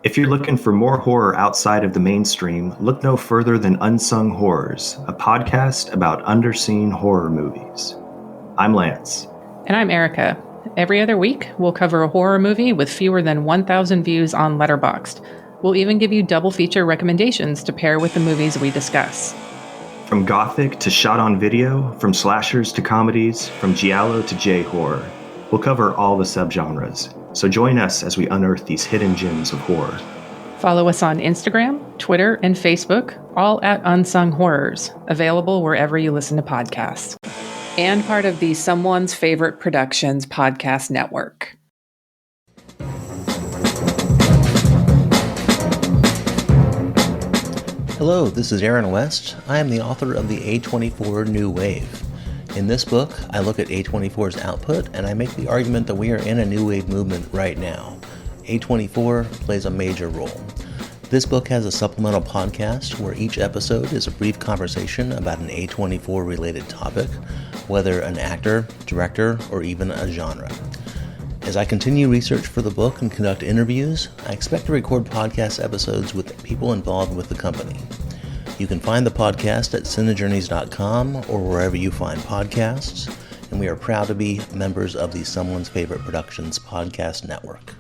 If you're looking for more horror outside of the mainstream, look no further than Unsung Horrors, a podcast about underseen horror movies. I'm Lance. And I'm Erica. Every other week, we'll cover a horror movie with fewer than 1,000 views on Letterboxd. We'll even give you double feature recommendations to pair with the movies we discuss. From gothic to shot on video, from slashers to comedies, from giallo to J-horror, we'll cover all the subgenres. So join us as we unearth these hidden gems of horror. Follow us on Instagram, Twitter, and Facebook, all at Unsung Horrors, available wherever you listen to podcasts. And part of the Someone's Favorite Productions podcast network. Hello, this is Aaron West. I am the author of the A24 New Wave. In this book, I look at A24's output and I make the argument that we are in a new wave movement right now. A24 plays a major role. This book has a supplemental podcast where each episode is a brief conversation about an A24 related topic, whether an actor, director, or even a genre. As I continue research for the book and conduct interviews, I expect to record podcast episodes with people involved with the company. You can find the podcast at cinejourneys.com or wherever you find podcasts, and we are proud to be members of the Someone's Favorite Productions podcast network.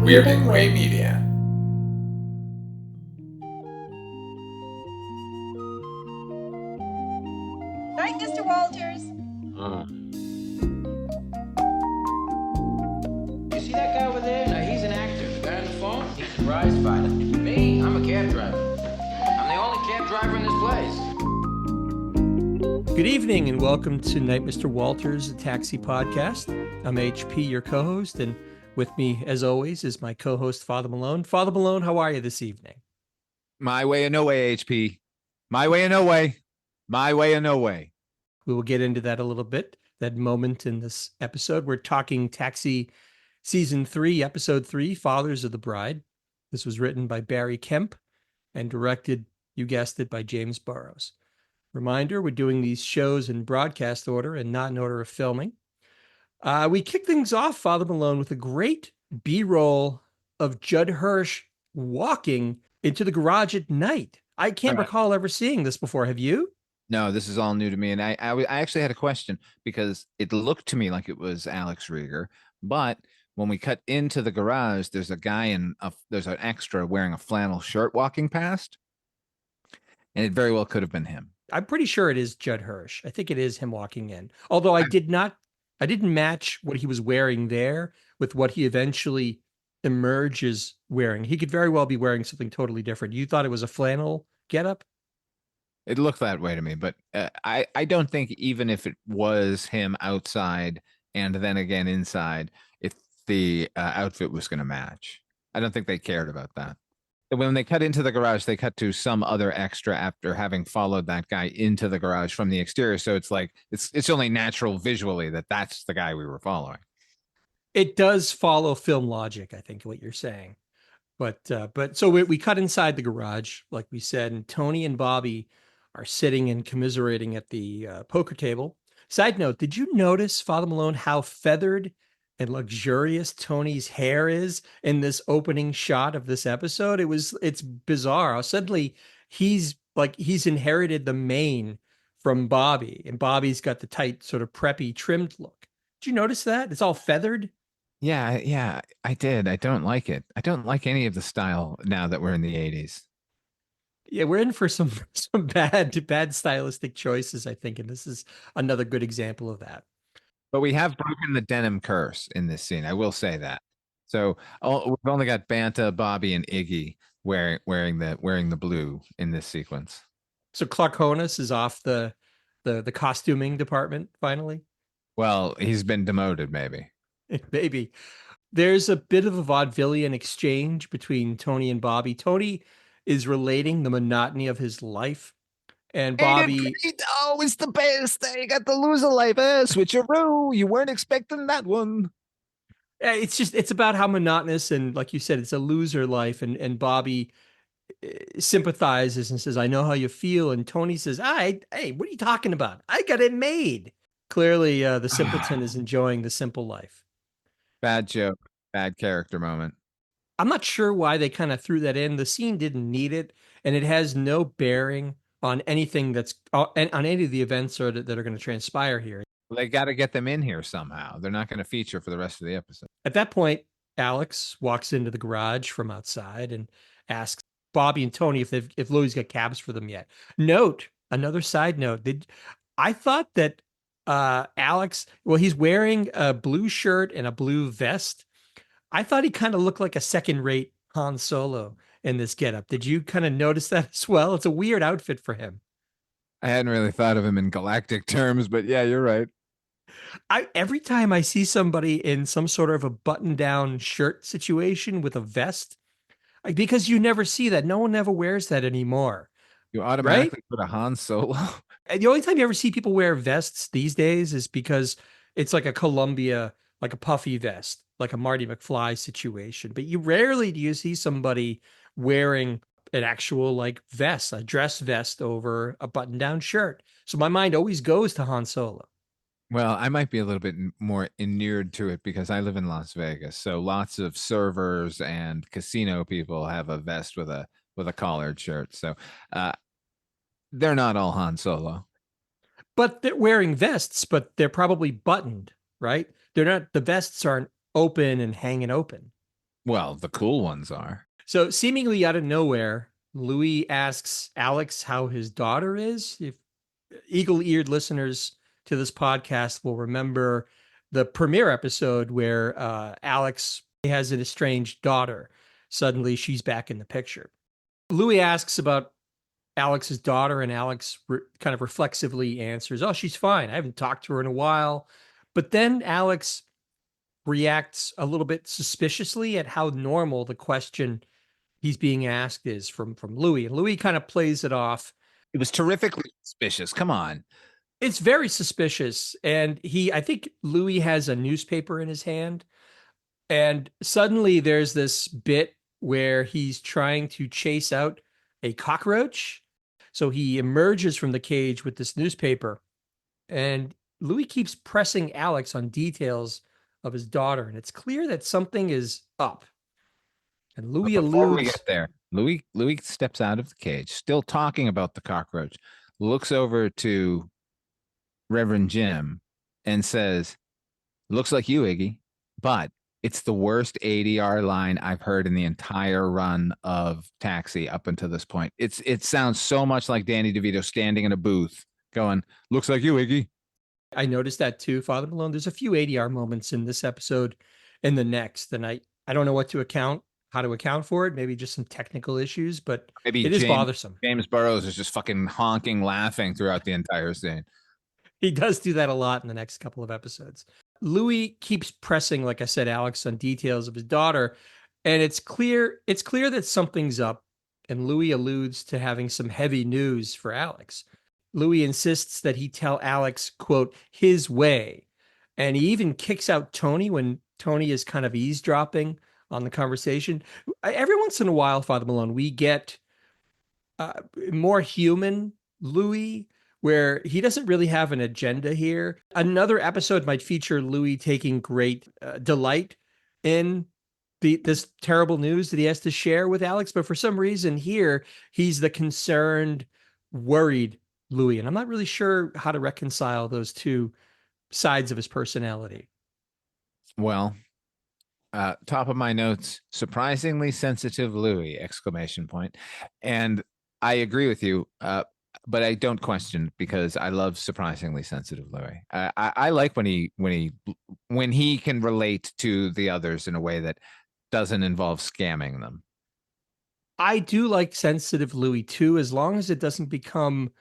Weirding Way Media. Night, Mr. Walters. You see that guy over there? No, he's an actor. The guy on the phone? He's a prize fighter. Me? I'm a cab driver. I'm the only cab driver in this place. Good evening and welcome to Night, Mr. Walters, a taxi podcast. I'm HP, your co-host, and with me, as always, is my co-host, Father Malone. Father Malone, how are you this evening? My way or no way, HP. My way or no way. My way or no way. We will get into that a little bit, that moment in this episode. We're talking Taxi Season 3, Episode 3, Fathers of the Bride. This was written by Barry Kemp and directed, you guessed it, by James Burrows. Reminder, we're doing these shows in broadcast order and not in order of filming. We kick things off, Father Malone, with a great B-roll of Judd Hirsch walking into the garage at night. I can't recall ever seeing this before. Have you? No, this is all new to me. And I actually had a question because it looked to me like it was Alex Rieger. But when we cut into the garage, there's a guy there's an extra wearing a flannel shirt walking past. And it very well could have been him. I'm pretty sure it is Judd Hirsch. I think it is him walking in. Although I didn't match what he was wearing there with what he eventually emerges wearing. He could very well be wearing something totally different. You thought it was a flannel getup? It looked that way to me, but I don't think even if it was him outside and then again inside, if the outfit was going to match. I don't think they cared about that. When they cut into the garage, they cut to some other extra after having followed that guy into the garage from the exterior. So it's like it's only natural visually that that's the guy we were following. It does follow film logic, I think, what you're saying. But so we cut inside the garage, like we said, and Tony and Bobby are sitting and commiserating at the poker table. Side note, did you notice, Father Malone, how feathered and luxurious Tony's hair is in this opening shot of this episode? It's bizarre. Suddenly he's inherited the mane from Bobby, and Bobby's got the tight, sort of preppy, trimmed look. Did you notice that? It's all feathered. Yeah, I did. I don't like it. I don't like any of the style now that we're in the 80s. Yeah, we're in for some bad stylistic choices, I think, and this is another good example of that. But we have broken the denim curse in this scene. I will say that. So we've only got Banta, Bobby, and Iggy wearing the blue in this sequence. So Clark Honus is off the costuming department finally. Well, he's been demoted, maybe. Maybe. There's a bit of a vaudevillian exchange between Tony and Bobby. Tony is relating the monotony of his life. And Bobby... it's the best. You got the loser life. Switcheroo. You weren't expecting that one. It's about how monotonous and, like you said, it's a loser life. And Bobby sympathizes and says, I know how you feel. And Tony says, hey, what are you talking about? I got it made. Clearly, the simpleton is enjoying the simple life. Bad joke, bad character moment. I'm not sure why they kind of threw that in. The scene didn't need it, and it has no bearing on anything that's on any of the events that are going to transpire here. Well, they got to get them in here somehow. They're not going to feature for the rest of the episode. At that point, Alex walks into the garage from outside and asks Bobby and Tony if Louie's got cabs for them yet. Another side note. I thought that Alex, well, he's wearing a blue shirt and a blue vest. I thought he kind of looked like a second-rate Han Solo in this getup. Did you kind of notice that as well? It's a weird outfit for him. I hadn't really thought of him in galactic terms, but yeah, you're right. Every time I see somebody in some sort of a button-down shirt situation with a vest, because you never see that. No one ever wears that anymore. You automatically put a Han Solo. And the only time you ever see people wear vests these days is because it's like a Columbia, like a puffy vest, like a Marty McFly situation. But rarely do you see somebody wearing an actual like vest, a dress vest over a button-down shirt. So my mind always goes to Han Solo. Well, I might be a little bit more inured to it because I live in Las Vegas. So lots of servers and casino people have a vest with a collared shirt. So they're not all Han Solo. But they're wearing vests, but they're probably buttoned, right? They're not, the vests aren't open and hanging open. Well, the cool ones are. So seemingly out of nowhere, Louis asks Alex how his daughter is. If eagle-eared listeners to this podcast will remember the premiere episode where Alex has an estranged daughter. Suddenly she's back in the picture. Louis asks about Alex's daughter, and Alex kind of reflexively answers, oh, she's fine. I haven't talked to her in a while. But then Alex reacts a little bit suspiciously at how normal the question he's being asked is from Louis. And Louis kind of plays it off. It was terrifically suspicious. Come on. It's very suspicious. And I think Louis has a newspaper in his hand. And suddenly there's this bit where he's trying to chase out a cockroach. So he emerges from the cage with this newspaper. And Louis keeps pressing Alex on details of his daughter. And it's clear that something is up. And Louis alludes. Before we get there, Louis steps out of the cage, still talking about the cockroach, looks over to Reverend Jim and says, looks like you, Iggy, but it's the worst ADR line I've heard in the entire run of Taxi up until this point. It sounds so much like Danny DeVito standing in a booth going, looks like you, Iggy. I noticed that too, Father Malone. There's a few ADR moments in this episode and the next, and I don't know how to account for it. Maybe just some technical issues, but maybe it is bothersome. James Burrows is just fucking honking, laughing throughout the entire scene. He does do that a lot in the next couple of episodes. Louis keeps pressing, like I said, Alex on details of his daughter, and it's clear that something's up, and Louis alludes to having some heavy news for Alex. Louis insists that he tell Alex, quote, his way, and he even kicks out Tony when Tony is kind of eavesdropping on the conversation. Every once in a while, Father Malone, we get more human Louis, where he doesn't really have an agenda here. Another episode might feature Louis taking great delight in this terrible news that he has to share with Alex. But for some reason here, he's the concerned, worried Louis. And I'm not really sure how to reconcile those two sides of his personality. Well, top of my notes, surprisingly sensitive Louis, ! And I agree with you. But I don't question because I love surprisingly sensitive Louis. I like when he can relate to the others in a way that doesn't involve scamming them. I do like sensitive Louis too, as long as it doesn't become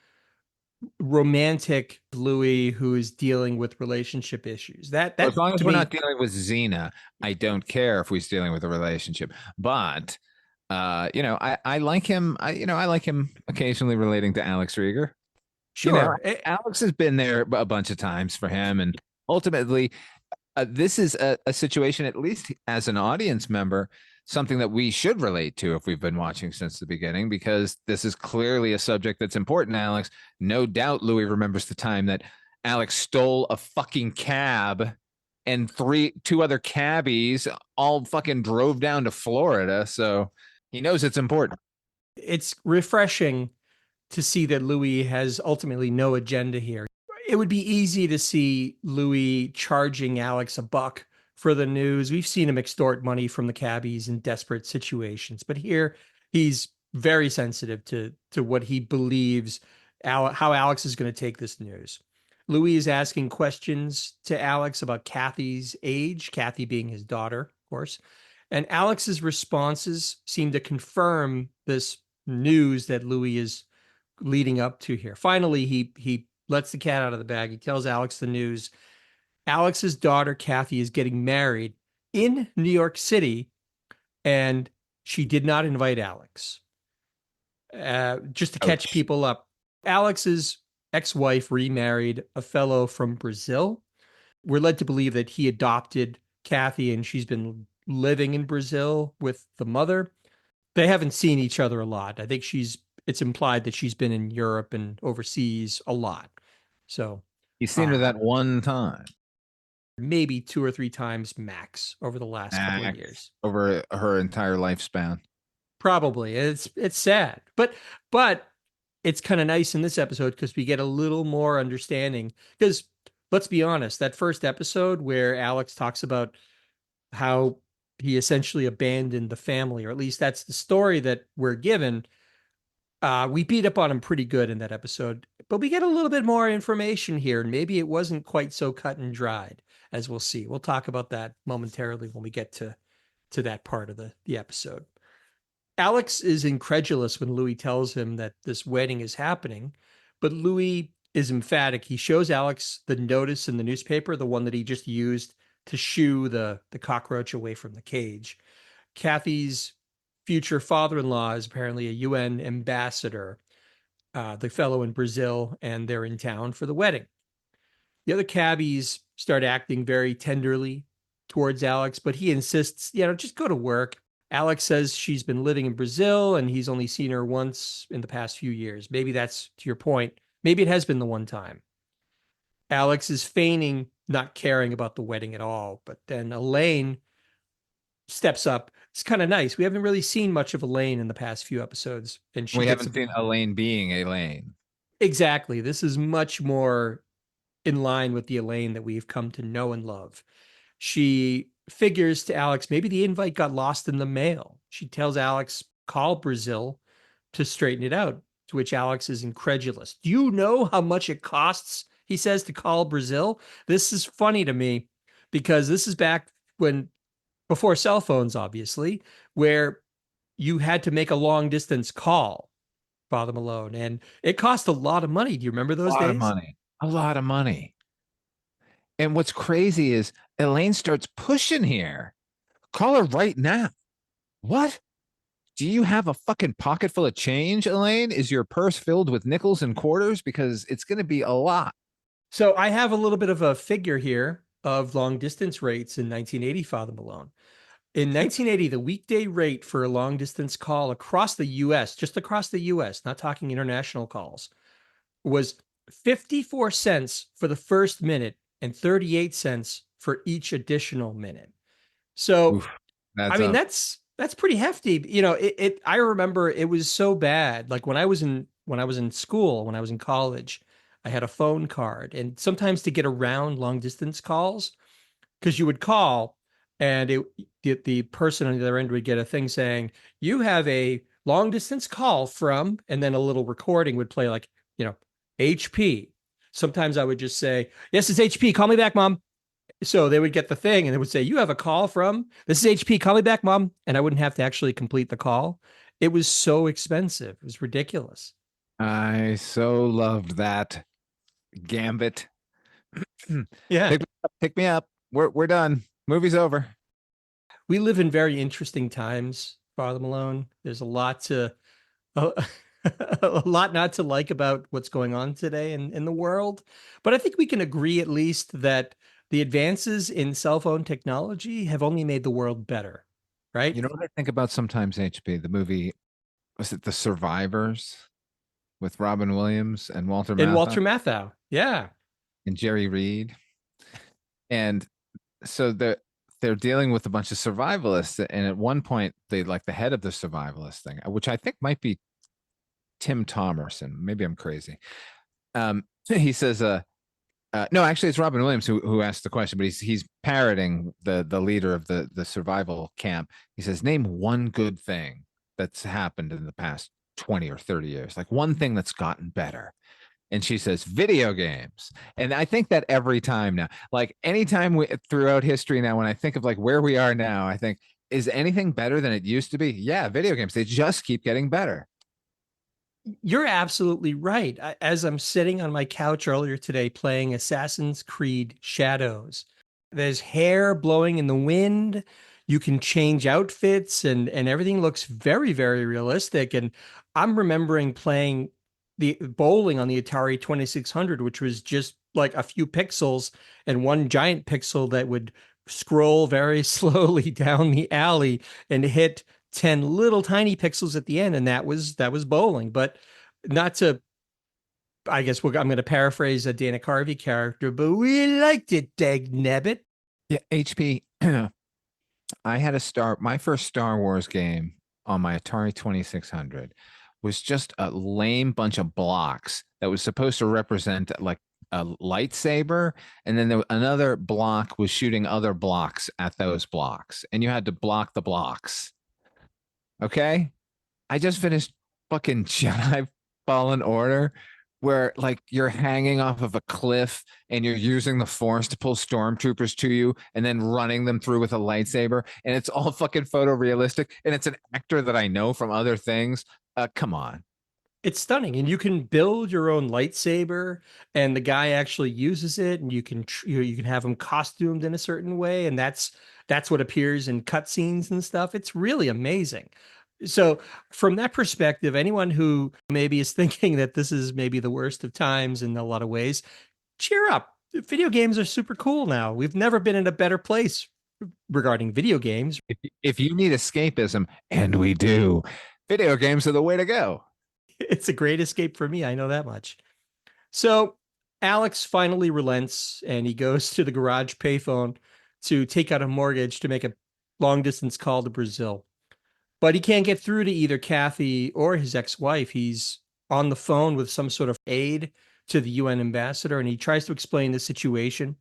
romantic Louis who is dealing with relationship issues. That as long as we're not dealing with Xena, I don't care if we're dealing with a relationship. But I like him. I like him occasionally relating to Alex Rieger. Sure. Alex has been there a bunch of times for him. And ultimately, this is a situation, at least as an audience member, something that we should relate to if we've been watching since the beginning, because this is clearly a subject that's important, Alex. No doubt Louis remembers the time that Alex stole a fucking cab and two other cabbies all fucking drove down to Florida. So he knows it's important. It's refreshing to see that Louis has ultimately no agenda here. It would be easy to see Louis charging Alex a buck for the news. We've seen him extort money from the cabbies in desperate situations, but here he's very sensitive to what he believes how Alex is going to take this news. Louis is asking questions to Alex about Kathy's age, Kathy being his daughter, of course. And Alex's responses seem to confirm this news that Louis is leading up to here. Finally, he lets the cat out of the bag. He tells Alex the news. Alex's daughter, Kathy, is getting married in New York City, and she did not invite Alex. Just to catch people up, Alex's ex-wife remarried a fellow from Brazil. We're led to believe that he adopted Kathy, and she's been living in Brazil with the mother. They haven't seen each other a lot. I think it's implied that she's been in Europe and overseas a lot. So he's seen her that one time, maybe 2 or 3 times max over the last couple of years, over her entire lifespan. Probably. It's sad, but it's kind of nice in this episode because we get a little more understanding. Because let's be honest, that first episode where Alex talks about how he essentially abandoned the family, or at least that's the story that we're given. We beat up on him pretty good in that episode, but we get a little bit more information here, and maybe it wasn't quite so cut and dried, as we'll see. We'll talk about that momentarily when we get to that part of the episode. Alex is incredulous when Louis tells him that this wedding is happening, but Louis is emphatic. He shows Alex the notice in the newspaper, the one that he just used to shoo the cockroach away from the cage. Kathy's future father-in-law is apparently a UN ambassador, the fellow in Brazil, and they're in town for the wedding. The other cabbies start acting very tenderly towards Alex, but he insists, just go to work. Alex says she's been living in Brazil and he's only seen her once in the past few years. Maybe that's to your point. Maybe it has been the one time. Alex is feigning not caring about the wedding at all, but then Elaine steps up. It's kind of nice. We haven't really seen much of Elaine in the past few episodes, and we haven't seen Elaine being Elaine. Exactly. This is much more in line with the Elaine that we've come to know and love. She figures to Alex, maybe the invite got lost in the mail. She tells Alex, call Brazil to straighten it out, to which Alex is incredulous. Do you know how much it costs, he says, to call Brazil? This is funny to me because this is back before cell phones, obviously, where you had to make a long distance call, Father Malone, and it cost a lot of money. Do you remember those days? A lot of money. And what's crazy is Elaine starts pushing here. Call her right now. What? Do you have a fucking pocket full of change, Elaine? Is your purse filled with nickels and quarters? Because it's going to be a lot. So I have a little bit of a figure here of long distance rates in 1980, Father Malone. In 1980, the weekday rate for a long distance call across the US, just across the US, not talking international calls, was 54 cents for the first minute and 38 cents for each additional minute. So, Oof, that's pretty hefty. I remember it was so bad. Like when I was in school, when I was in college, I had a phone card, and sometimes to get around long distance calls, because you would call and the person on the other end would get a thing saying, you have a long distance call from, and then a little recording would play like, HP. Sometimes I would just say, yes, it's HP. Call me back, Mom. So they would get the thing and it would say, you have a call from, this is HP. Call me back, Mom. And I wouldn't have to actually complete the call. It was so expensive. It was ridiculous. I so loved that gambit. Yeah. Pick me up. We're done. Movie's over. We live in very interesting times, Father Malone. There's a lot a lot not to like about what's going on today in the world. But I think we can agree at least that the advances in cell phone technology have only made the world better. right? You know what I think about sometimes, HP? The movie, was it The Survivors with Robin Williams and Walter And Matthau Walter Matthau. Yeah. and Jerry Reed? And so they're dealing with a bunch of survivalists, and at one point, they like the head of the survivalist thing, which I think might be Tim Thomerson. Maybe I'm crazy. He says, no, actually, it's Robin Williams who asked the question, but he's parroting the leader of the survival camp. He says, "Name one good thing that's happened in the past 20 or 30 years, like one thing that's gotten better." And she says, "Video games." And I think that every time now, like anytime throughout history now, when I think of like where we are now, I think, is anything better than it used to be? Yeah, video games. They just keep getting better. You're absolutely right. As I'm sitting on my couch earlier today playing Assassin's Creed Shadows, there's hair blowing in the wind. You can change outfits and everything looks very, very realistic. And I'm remembering playing the bowling on the Atari 2600, which was just like a few pixels and one giant pixel that would scroll very slowly down the alley and hit 10 little tiny pixels at the end, and that was bowling. But not to, I guess I'm going to paraphrase a Dana Carvey character, but we liked it, Dag Nebbit. Yeah, HP. I had my first Star Wars game on my Atari 2600 was just a lame bunch of blocks that was supposed to represent like a lightsaber, and then another block was shooting other blocks at those blocks, and you had to block the blocks. Okay, I just finished fucking Jedi Fallen Order, where like you're hanging off of a cliff and you're using the force to pull stormtroopers to you and then running them through with a lightsaber, and it's all fucking photorealistic, and it's an actor that I know from other things. Come on. It's stunning, and you can build your own lightsaber, and the guy actually uses it, and you can you can have him costumed in a certain way, and that's what appears in cutscenes and stuff. It's really amazing. So, from that perspective, anyone who maybe is thinking that this is maybe the worst of times in a lot of ways, cheer up. Video games are super cool now. We've never been in a better place regarding video games. If you need escapism, and we do, video games are the way to go. It's a great escape for me. I know that much. So Alex finally relents and he goes to the garage payphone to take out a mortgage to make a long distance call to Brazil. But he can't get through to either Kathy or his ex-wife. He's on the phone with some sort of aide to the UN ambassador, and he tries to explain the situation.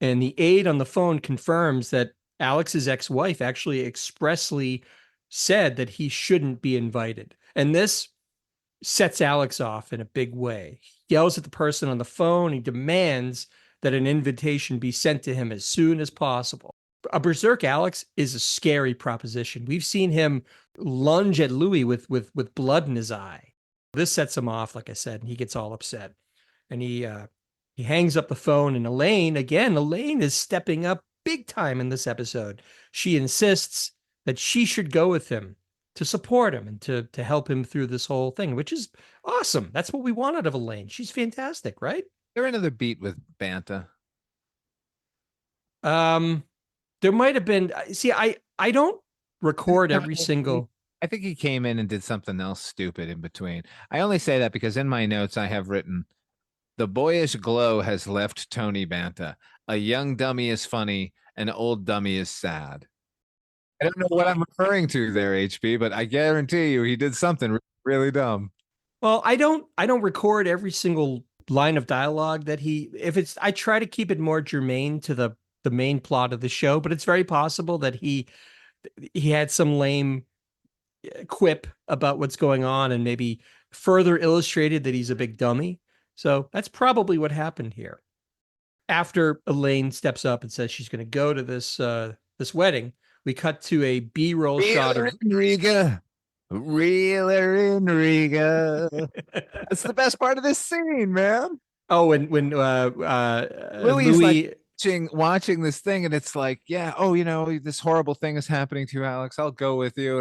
And the aide on the phone confirms that Alex's ex-wife actually expressly said that he shouldn't be invited. And this sets Alex off in a big way. He yells at the person on the phone. He demands that an invitation be sent to him as soon as possible. A berserk Alex is a scary proposition. We've seen him lunge at Louis with blood in his eye. This sets him off, like I said, and he gets all upset. And he hangs up the phone, and Elaine is stepping up big time in this episode. She insists that she should go with him to support him and to help him through this whole thing, which is awesome. That's what we want out of Elaine. She's fantastic, right? There another beat with Banta. There might have been. See, I don't record every single. I think he came in and did something else stupid in between. I only say that because in my notes I have written, "The boyish glow has left Tony Banta. A young dummy is funny, an old dummy is sad." I don't know what I'm referring to there, HP, but I guarantee you he did something really dumb. Well, I don't record every single line of dialogue that I try to keep it more germane to the main plot of the show, but it's very possible that he had some lame quip about what's going on and maybe further illustrated that he's a big dummy. So that's probably what happened here. After Elaine steps up and says she's going to go to this wedding, we cut to a B-roll shot of Riga. Reeler in Riga. That's the best part of this scene, man. Oh, and when Louis like watching this thing, and it's like, yeah, oh, this horrible thing is happening to you, Alex. I'll go with you.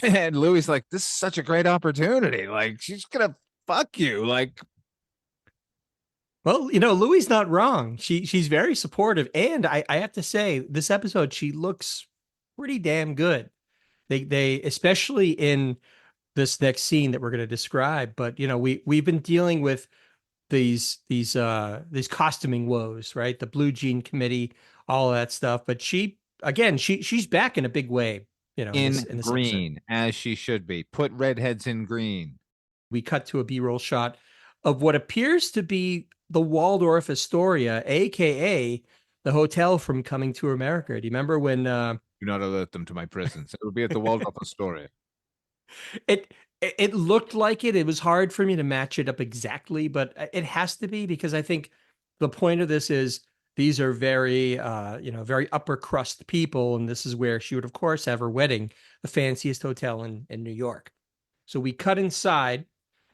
And Louis like, this is such a great opportunity. Like, she's gonna fuck you. Like, well, Louis not wrong. She's very supportive, and I have to say, this episode she looks pretty damn good. They especially in this next scene that we're going to describe. But we've been dealing with these costuming woes, right? The blue jean committee, all of that stuff. But she's back in a big way, In in this episode. green, as she should be. Put redheads in green. We cut to a B-roll shot of what appears to be the Waldorf Astoria, aka the hotel from Coming to America. Do you remember when Do not alert them to my presence. It will be at the Waldorf Astoria. it looked like it. It was hard for me to match it up exactly, but it has to be because I think the point of this is these are very very upper crust people, and this is where she would of course have her wedding, the fanciest hotel in New York. So we cut inside,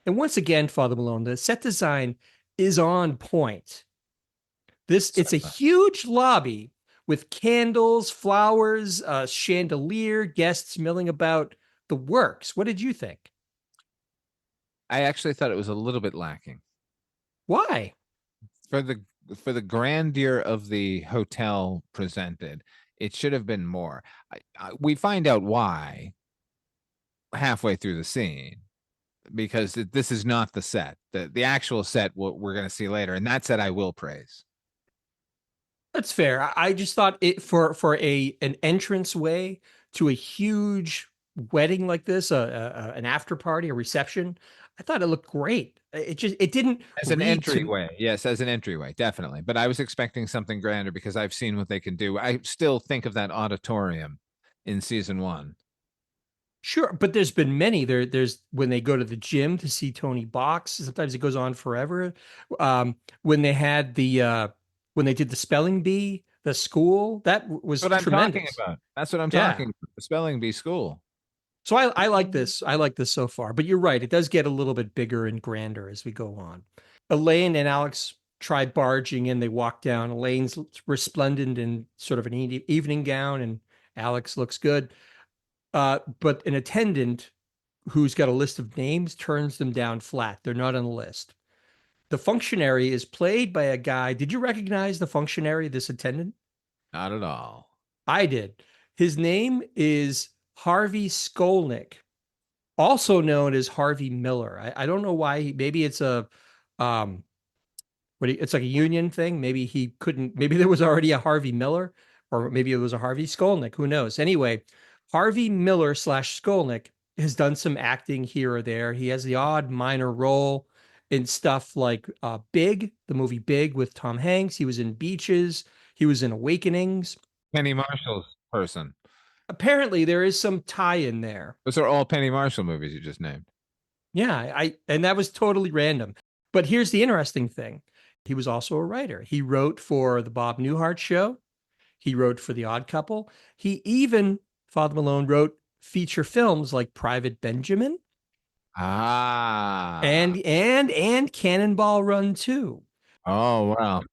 and once again, Father Malone, the set design is on point. It's a huge lobby with candles, flowers, chandelier, guests milling about the works. What did you think? I actually thought it was a little bit lacking. Why? For the grandeur of the hotel presented, it should have been more. We find out why halfway through the scene, because this is not the set. The actual set we're going to see later, and that set I will praise. That's fair. I just thought it for an entrance way to a huge wedding like this, an after party, a reception. I thought it looked great. It didn't As an read entryway. Yes, as an entryway, definitely. But I was expecting something grander because I've seen what they can do. I still think of that auditorium in season 1. Sure, but there's been many. There's when they go to the gym to see Tony box. Sometimes it goes on forever. When they had when they did the spelling bee, the school, that was That's what tremendous. I'm talking about. That's what I'm talking about. The spelling bee school. So I like this. I like this so far. But you're right. It does get a little bit bigger and grander as we go on. Elaine and Alex try barging in. They walk down. Elaine's resplendent in sort of an evening gown, and Alex looks good. But an attendant who's got a list of names turns them down flat. They're not on the list. The functionary is played by a guy. Did you recognize the functionary, this attendant? Not at all. I did. His name is Harvey Skolnick, also known as Harvey Miller. I don't know why. Maybe it's it's like a union thing. Maybe he couldn't. Maybe there was already a Harvey Miller, or maybe it was a Harvey Skolnick. Who knows? Anyway, Harvey Miller / Skolnick has done some acting here or there. He has the odd minor role in stuff like Big, the movie Big with Tom Hanks. He was in Beaches. He was in Awakenings. Penny Marshall's person. Apparently, there is some tie-in there. Those are all Penny Marshall movies you just named. Yeah, and that was totally random. But here's the interesting thing. He was also a writer. He wrote for the Bob Newhart Show. He wrote for The Odd Couple. He even, Father Malone, wrote feature films like Private Benjamin. And Cannonball Run 2. Oh, wow.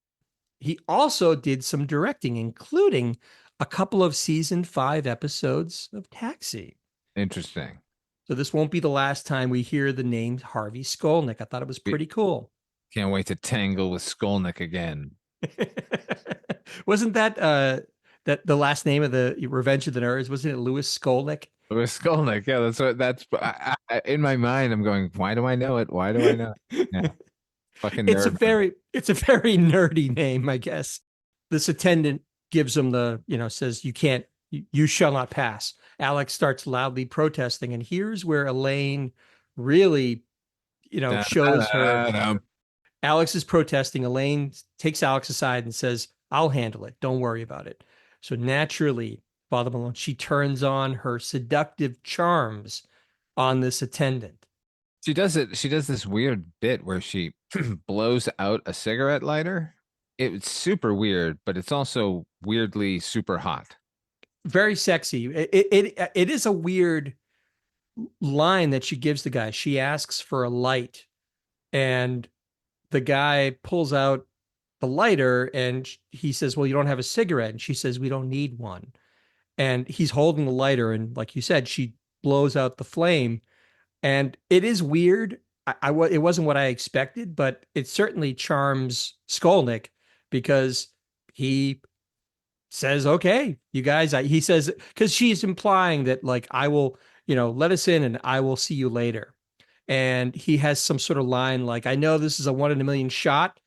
He also did some directing, including a couple of season 5 episodes of Taxi. Interesting. So this won't be the last time we hear the name Harvey Skolnick. I thought it was pretty cool. Can't wait to tangle with Skolnick again. Wasn't that the last name of the Revenge of the Nerds? Wasn't it Louis Skolnick? Louis Skolnick. Yeah, that's in my mind. I'm going, why do I know it? Why do I know it? Yeah. Fucking nerd. It's a very nerdy name, I guess. This attendant gives him says you shall not pass. Alex starts loudly protesting, and here's where Elaine really, shows her. Alex is protesting. Elaine takes Alex aside and says, "I'll handle it. Don't worry about it." So naturally, Father Malone, she turns on her seductive charms on this attendant. She does it. She does this weird bit where she blows out a cigarette lighter. It's super weird, but it's also weirdly super hot. Very sexy. It is a weird line that she gives the guy. She asks for a light, and the guy pulls out the lighter, and he says, "Well, you don't have a cigarette." And she says, "We don't need one." And he's holding the lighter, and like you said, she blows out the flame, and it is weird. It wasn't what I expected, but it certainly charms Skolnick because he says, okay, you guys, he says, because she's implying that like, I will, let us in and I will see you later. And he has some sort of line like, I know this is a 1 in a million shot,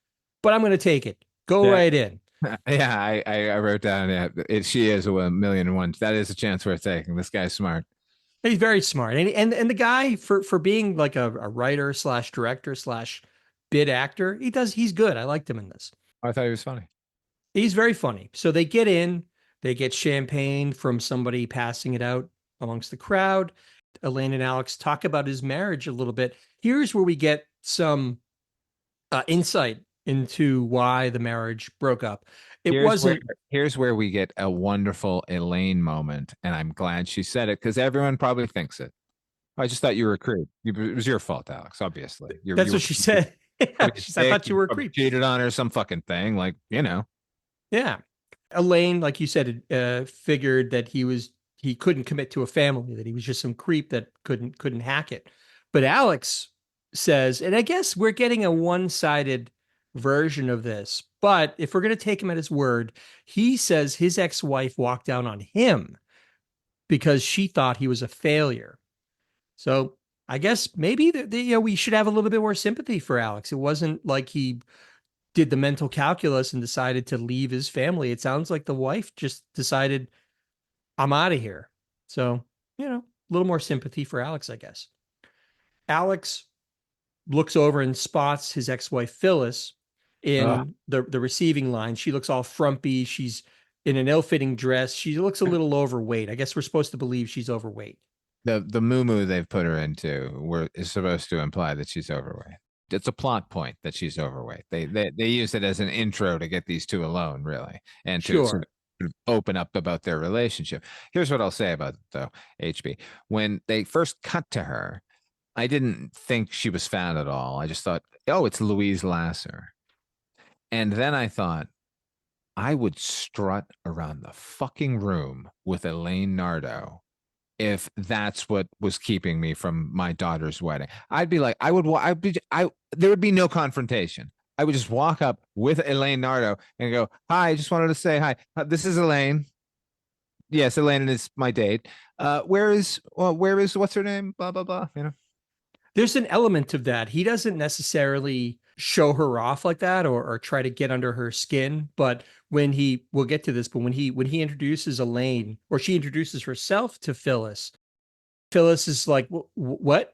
but I'm going to take it. Go Yeah. right in. Yeah, I wrote down. Yeah, she is a 1,000,001. That is a chance worth taking. This guy's smart. He's very smart. And the guy for being like a writer slash director slash bit actor, he's good. I liked him in this. I thought he was funny. He's very funny. So they get in, they get champagne from somebody passing it out amongst the crowd. Elaine and Alex talk about his marriage a little bit. Here's where we get some insight into why the marriage broke up. Here's where we get a wonderful Elaine moment, and I'm glad she said it because everyone probably thinks it. I just thought you were a creep. It was your fault, Alex. Obviously, that's what she said. I thought you were a creep. Cheated on her, some fucking thing, like Yeah, Elaine, like you said, figured that he couldn't commit to a family, that he was just some creep that couldn't hack it. But Alex says, and I guess we're getting a one-sided version of this, but if we're going to take him at his word, he says his ex-wife walked down on him because she thought he was a failure. So I guess maybe we should have a little bit more sympathy for Alex. It wasn't like he did the mental calculus and decided to leave his family. It sounds like the wife just decided, I'm out of here. So, a little more sympathy for Alex, I guess. Alex looks over and spots his ex-wife Phyllis in the receiving line. She looks all frumpy. She's in an ill-fitting dress. She looks a little overweight. I guess we're supposed to believe she's overweight. The moo they've put her into is supposed to imply that she's overweight. It's a plot point that she's overweight. They use it as an intro to get these two alone, really, and to sort of open up about their relationship. Here's what I'll say about it, though, HB. When they first cut to her, I didn't think she was fat at all. I just thought, oh, it's Louise Lasser. And then I thought, I would strut around the fucking room with Elaine Nardo if that's what was keeping me from my daughter's wedding. I'd be like, there would be no confrontation. I would just walk up with Elaine Nardo and go, hi, I just wanted to say hi. This is Elaine. Yes, Elaine is my date. Where is what's her name? Blah, blah, blah. There's an element of that. He doesn't necessarily show her off like that or try to get under her skin. But we'll get to this, but when he introduces Elaine, or she introduces herself to Phyllis, Phyllis is like, what?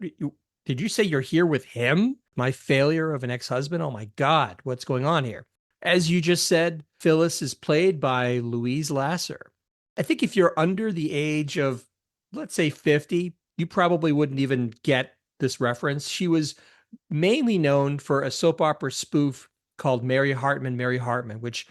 Did you say you're here with him? My failure of an ex-husband? Oh my God, what's going on here? As you just said, Phyllis is played by Louise Lasser. I think if you're under the age of, let's say 50, you probably wouldn't even get this reference. She was mainly known for a soap opera spoof called Mary Hartman, which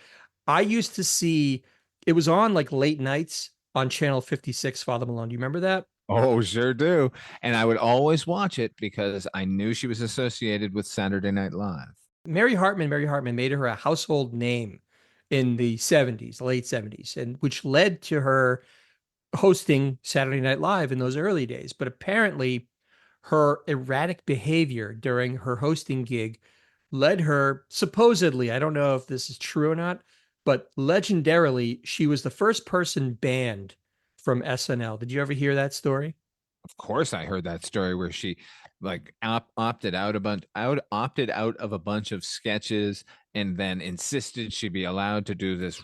I used to see. It was on like late nights on Channel 56, Father Malone. Do you remember that? Oh, sure do. And I would always watch it because I knew she was associated with Saturday Night Live. Mary Hartman made her a household name in the 70s, late 70s, and which led to her hosting Saturday Night Live in those early days. But apparently her erratic behavior during her hosting gig led her, supposedly, I don't know if this is true or not, but legendarily, she was the first person banned from SNL. Did you ever hear that story? Of course, I heard that story where she like opted out of a bunch of sketches and then insisted she be allowed to do this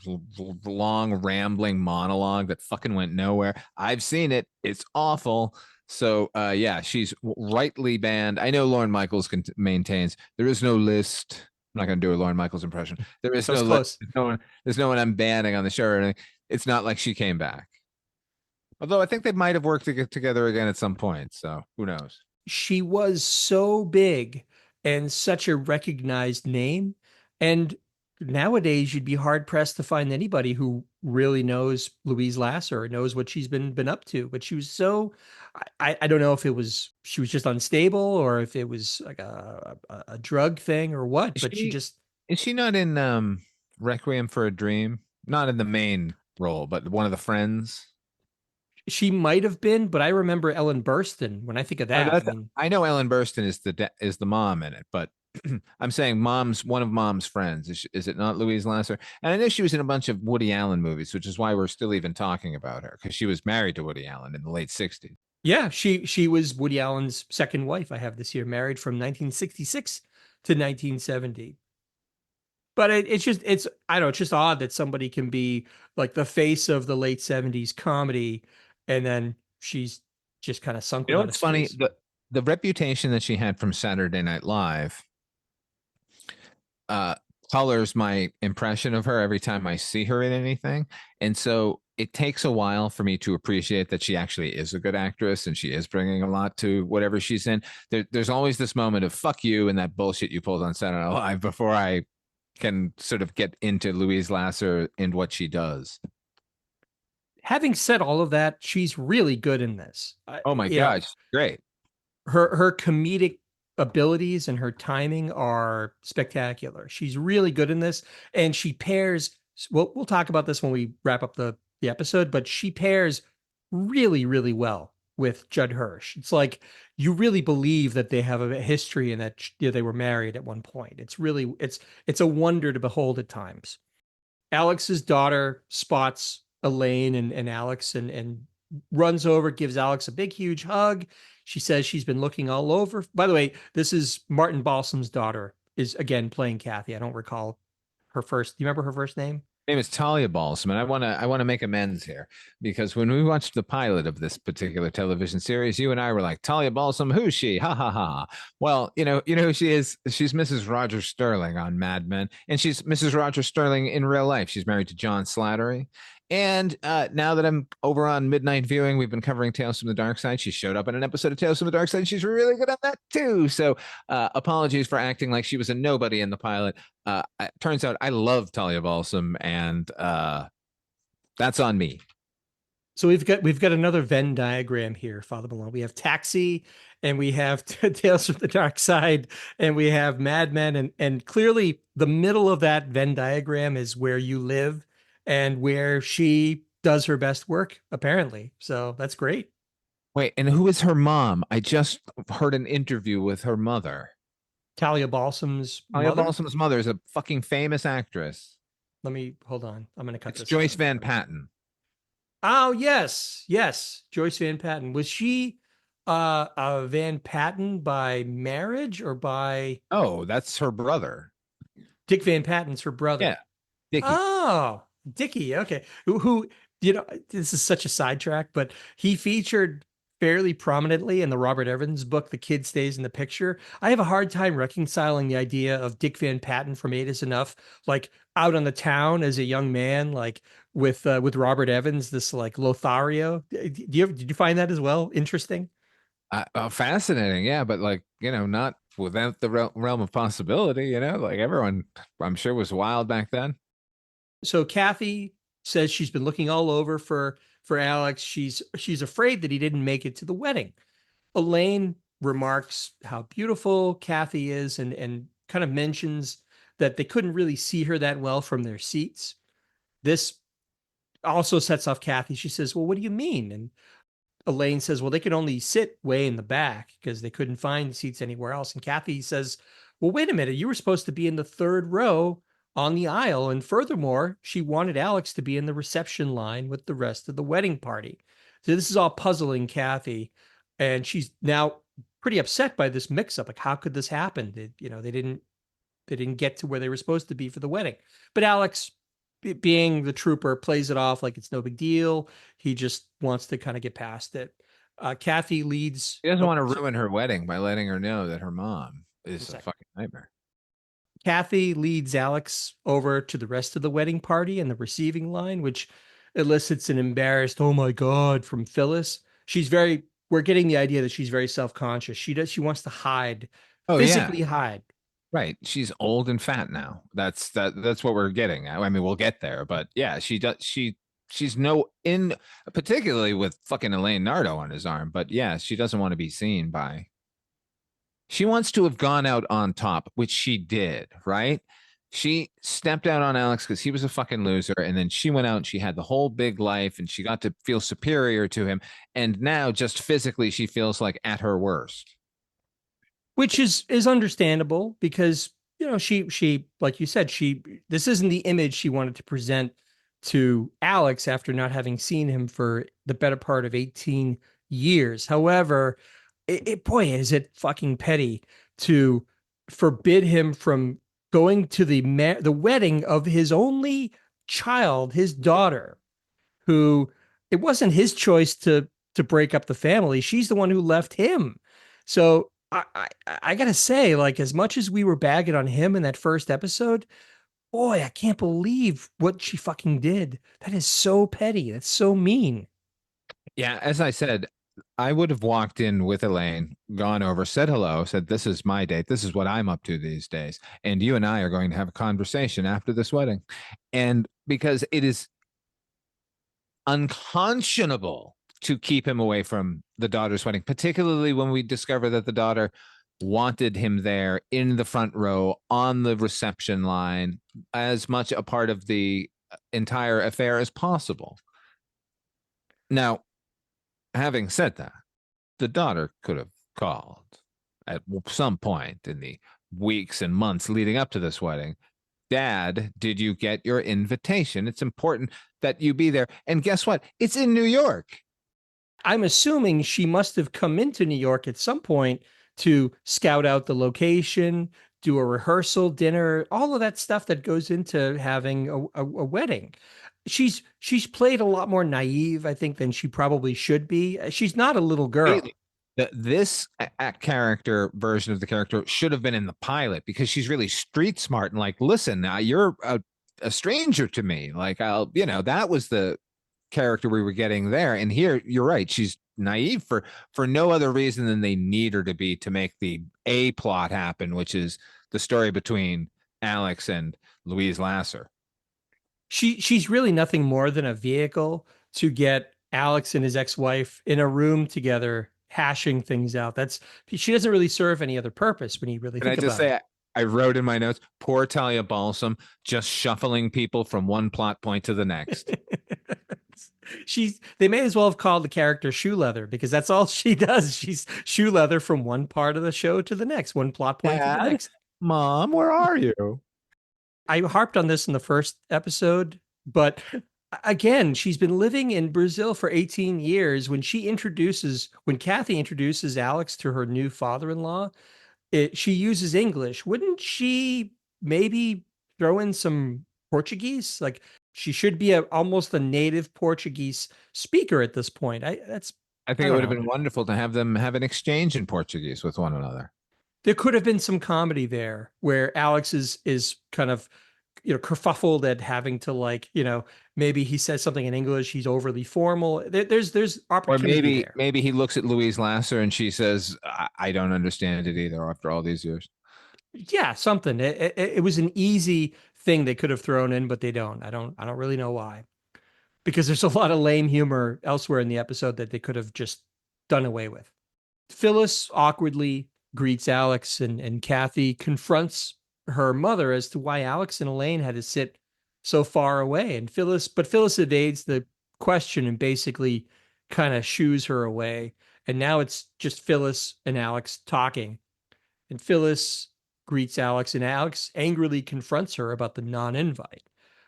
long rambling monologue that fucking went nowhere. I've seen it. It's awful. So, yeah, she's rightly banned. I know Lorne Michaels maintains there is no list. I'm not going to do a Lorne Michaels impression. There is no list. There's no one I'm banning on the show or anything. It's not like she came back. Although I think they might have worked to get together again at some point. So who knows? She was so big and such a recognized name. And nowadays, you'd be hard pressed to find anybody who really knows Louise Lasser or knows what she's been up to. But she was so, I don't know if she was just unstable or if it was like a drug thing or what. But is she not in Requiem for a Dream? Not in the main role, but one of the friends. She might have been, but I remember Ellen Burstyn when I think of that. I know Ellen Burstyn is the mom in it, but I'm saying one of mom's friends. Is it not Louise Lasser? And I know she was in a bunch of Woody Allen movies, which is why we're still even talking about her, because she was married to Woody Allen in the late 60s. Yeah, she was Woody Allen's second wife. I have this here, married from 1966 to 1970. But it's I don't know, it's just odd that somebody can be like the face of the late 70s comedy, and then she's just kind of sunk You know without a what's funny? trace. The reputation that she had from Saturday Night Live uh colors my impression of her every time I see her in anything. And so it takes a while for me to appreciate that she actually is a good actress and she is bringing a lot to whatever she's in. There's always this moment of fuck you and that bullshit you pulled on Saturday Night Live before I can sort of get into Louise Lasser and what she does. Having said all of that, she's really good in this. Oh my gosh, great. Her comedic abilities and her timing are spectacular. She's really good in this, and she pairs. We'll talk about this when we wrap up the episode, but she pairs really well with Judd Hirsch. It's like you really believe that they have a history and that they were married at one point. It's a wonder to behold at times. Alex's daughter spots Elaine and Alex and runs over, gives Alex a big, huge hug. She says she's been looking all over. By the way, this is Martin Balsam's daughter, is again playing Kathy. I don't recall her first. Do you remember her first name? Name is Talia Balsam, and I want to make amends here because when we watched the pilot of this particular television series, you and I were like, Talia Balsam, who's she? Ha ha ha. Well, you know who she is. She's Mrs. Roger Sterling on Mad Men, and she's Mrs. Roger Sterling in real life. She's married to John Slattery. And now that I'm over on Midnight Viewing, we've been covering Tales from the Dark Side. She showed up in an episode of Tales from the Dark Side. And she's really good at that too. So apologies for acting like she was a nobody in the pilot. It turns out I love Talia Balsam, and that's on me. So we've got another Venn diagram here, Father Malone. We have Taxi, and we have Tales from the Dark Side, and we have Mad Men, and clearly the middle of that Venn diagram is where you live and where she does her best work, apparently. So that's great. Wait, and who is her mom? I just heard an interview with her mother. Talia Balsam's Talia mother? Balsam's mother is a fucking famous actress. Let me hold on. I'm going to cut It's this. Joyce out. Van Patten. Oh, yes. Joyce Van Patten. Was she a Van Patten by marriage or by Oh, that's her brother. Dick Van Patten's her brother? Yeah, Dickie. Oh, Dickie. Okay. Who, this is such a sidetrack, but he featured fairly prominently in the Robert Evans book, The Kid Stays in the Picture. I have a hard time reconciling the idea of Dick Van Patten from Eight Is Enough, like out on the town as a young man, like with Robert Evans, this like Lothario. Did you find that as well interesting? Fascinating, yeah, but like not without the realm of possibility. Like everyone, I'm sure, was wild back then. So Kathy says she's been looking all over for Alex. She's afraid that he didn't make it to the wedding. Elaine remarks how beautiful Kathy is and kind of mentions that they couldn't really see her that well from their seats. This also sets off Kathy. She says, well, what do you mean? And Elaine says, well, they could only sit way in the back because they couldn't find seats anywhere else. And Kathy says, well, wait a minute. You were supposed to be in the third row on the aisle. And furthermore, she wanted Alex to be in the reception line with the rest of the wedding party. So this is all puzzling Kathy. And she's now pretty upset by this mix-up. Like, how could this happen? They didn't get to where they were supposed to be for the wedding. But Alex, being the trooper, plays it off like it's no big deal. He just wants to kind of get past it. Kathy leads. She doesn't want to ruin her wedding by letting her know that her mom is a fucking nightmare. Kathy leads Alex over to the rest of the wedding party and the receiving line, which elicits an embarrassed, oh my God, from Phyllis. We're getting the idea that she's very self-conscious. She wants to hide, physically hide. Right. She's old and fat now. That's what we're getting. I mean, we'll get there, but yeah, she does. She's particularly with fucking Elaine Nardo on his arm, but yeah, she doesn't want to be seen by. She wants to have gone out on top, which she did, right? She stepped out on Alex because he was a fucking loser. And then she went out and she had the whole big life and she got to feel superior to him. And now just physically, she feels like at her worst. which is understandable because she like you said, this isn't the image she wanted to present to Alex after not having seen him for the better part of 18 years. However, boy, is it fucking petty to forbid him from going to the wedding of his only child, his daughter, who it wasn't his choice to break up the family. She's the one who left him. So I gotta say, like, as much as we were bagging on him in that first episode, boy, I can't believe what she fucking did. That is so petty. That's so mean. Yeah, as I said, I would have walked in with Elaine, gone over, said hello, said, "This is my date. This is what I'm up to these days. And you and I are going to have a conversation after this wedding." And because it is unconscionable to keep him away from the daughter's wedding, particularly when we discover that the daughter wanted him there in the front row on the reception line, as much a part of the entire affair as possible. Now, having said that, the daughter could have called at some point in the weeks and months leading up to this wedding. "Dad, did you get your invitation? It's important that you be there." And guess what? It's in New York. I'm assuming she must have come into New York at some point to scout out the location, do a rehearsal dinner, all of that stuff that goes into having a wedding. She's played a lot more naive, I think, than she probably should be. She's not a little girl. This character version of the character should have been in the pilot, because she's really street smart and like, "Listen, now you're a stranger to me. Like, that was the character we were getting there. And here, you're right, she's naive for no other reason than they need her to be, to make the A plot happen, which is the story between Alex and Louise Lasser. She's really nothing more than a vehicle to get Alex and his ex-wife in a room together hashing things out. She doesn't really serve any other purpose when you really Can I think just about say, it. I wrote in my notes, poor Talia Balsam, just shuffling people from one plot point to the next. They may as well have called the character Shoe Leather, because that's all she does. She's shoe leather from one part of the show to the next, one plot point to the Dad, next. Mom, where are you? I harped on this in the first episode, but again, she's been living in Brazil for 18 years. When Kathy introduces Alex to her new father-in-law, she uses English. Wouldn't she maybe throw in some Portuguese? Like, she should be almost a native Portuguese speaker at this point. I think I it don't would have know. been wonderful to have them have an exchange in Portuguese with one another. There could have been some comedy there where Alex is kind of kerfuffled at having to, like, maybe he says something in English, he's overly formal. There's Or opportunity there. maybe he looks at Louise Lasser and she says, I don't understand it either after all these years. Yeah, something. It was an easy thing they could have thrown in, but they don't. I don't really know why. Because there's a lot of lame humor elsewhere in the episode that they could have just done away with. Phyllis awkwardly greets Alex, and Kathy confronts her mother as to why Alex and Elaine had to sit so far away. And Phyllis evades the question and basically kind of shoos her away. And now it's just Phyllis and Alex talking. And Phyllis greets Alex, and Alex angrily confronts her about the non-invite.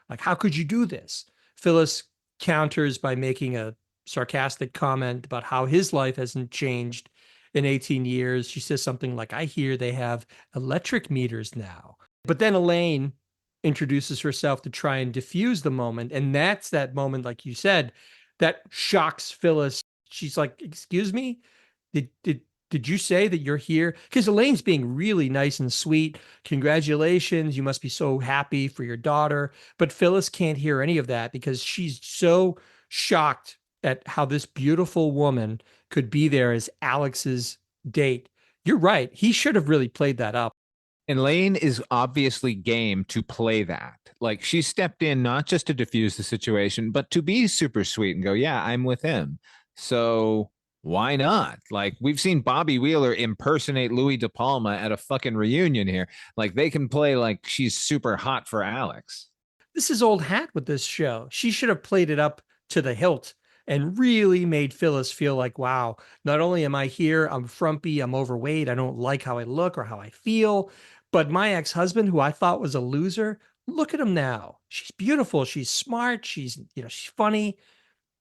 Like, how could you do this? Phyllis counters by making a sarcastic comment about how his life hasn't changed in 18 years. She says something like, "I hear they have electric meters now." But then Elaine introduces herself to try and diffuse the moment. And that's that moment, like you said, that shocks Phyllis. She's like, "Excuse me? Did you say that you're here?" Because Elaine's being really nice and sweet. "Congratulations. You must be so happy for your daughter." But Phyllis can't hear any of that because she's so shocked at how this beautiful woman could be there as Alex's date. You're right. He should have really played that up. And Elaine is obviously game to play that. Like, she stepped in not just to diffuse the situation, but to be super sweet and go, "Yeah, I'm with him. So why not?" Like, we've seen Bobby Wheeler impersonate Louis De Palma at a fucking reunion here. Like, they can play like she's super hot for Alex. This is old hat with this show. She should have played it up to the hilt and really made Phyllis feel like, wow, not only am I here, I'm frumpy, I'm overweight, I don't like how I look or how I feel, but my ex-husband, who I thought was a loser, look at him now. She's beautiful, she's smart, she's funny,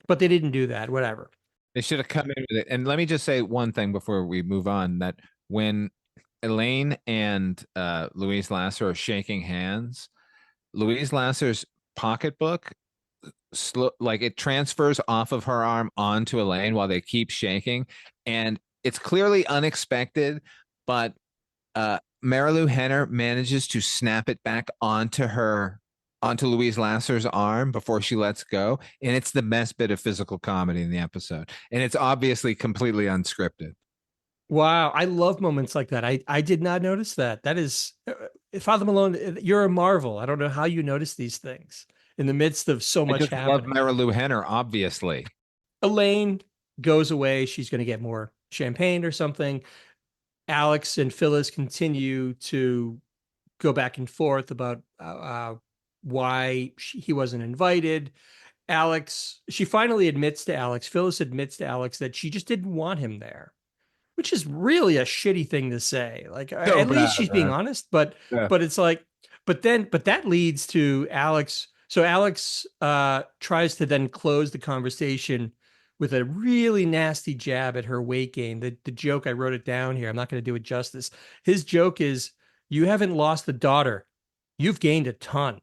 but they didn't do that, whatever. They should have come in with it. And let me just say one thing before we move on, that when Elaine and Louise Lasser are shaking hands, Louise Lasser's pocketbook like it transfers off of her arm onto Elaine while they keep shaking, and it's clearly unexpected, but Marilu Henner manages to snap it back onto Louise Lasser's arm before she lets go, and it's the best bit of physical comedy in the episode, and it's obviously completely unscripted. Wow, I love moments like that. I did not notice that. That is, Father Malone, you're a marvel. I don't know how you notice these things in the midst of so I much just love happening. Marilu Henner, obviously. Elaine goes away. She's going to get more champagne or something. Alex and Phyllis continue to go back and forth about why he wasn't invited. She finally admits to Alex, Phyllis admits to Alex that she just didn't want him there, which is really a shitty thing to say. Like, So at bad, least she's being man. honest, but Yeah. it's like, but that leads to Alex. So Alex tries to then close the conversation with a really nasty jab at her weight gain. The joke, I wrote it down here, I'm not going to do it justice. His joke is, you haven't lost a daughter, you've gained a ton,